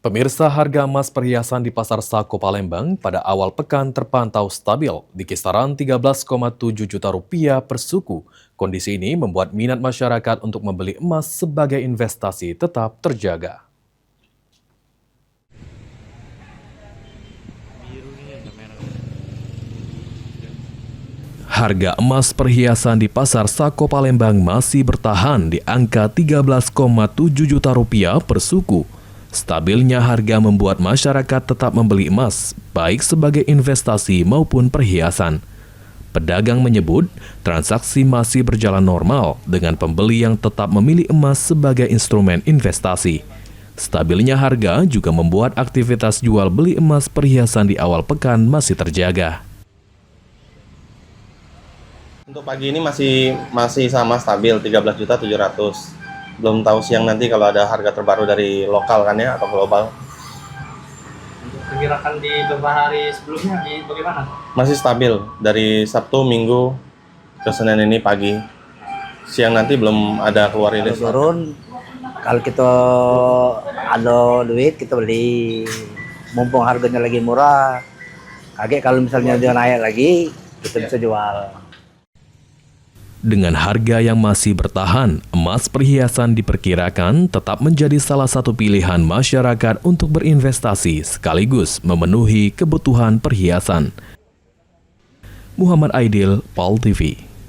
Pemirsa, harga emas perhiasan di Pasar Sako Palembang pada awal pekan terpantau stabil di kisaran 13,7 juta rupiah per suku. Kondisi ini membuat minat masyarakat untuk membeli emas sebagai investasi tetap terjaga. Harga emas perhiasan di Pasar Sako Palembang masih bertahan di angka 13,7 juta rupiah per suku. Stabilnya harga membuat masyarakat tetap membeli emas, baik sebagai investasi maupun perhiasan. Pedagang menyebut, transaksi masih berjalan normal dengan pembeli yang tetap memilih emas sebagai instrumen investasi. Stabilnya harga juga membuat aktivitas jual beli emas perhiasan di awal pekan masih terjaga. Untuk pagi ini masih sama stabil 13.700.000. Belum tahu siang nanti kalau ada harga terbaru dari lokal kan ya, atau global. Untuk pergerakan di beberapa hari sebelumnya bagaimana? Masih stabil dari Sabtu, Minggu ke Senin ini pagi. Siang nanti belum ada keluar rilis. Kalau turun, kalau kita ada duit kita beli. Mumpung harganya lagi murah. Kaget kalau misalnya dia naik lagi, kita bisa jual. Dengan harga yang masih bertahan, emas perhiasan diperkirakan tetap menjadi salah satu pilihan masyarakat untuk berinvestasi sekaligus memenuhi kebutuhan perhiasan. Muhammad Aidil, PAL TV.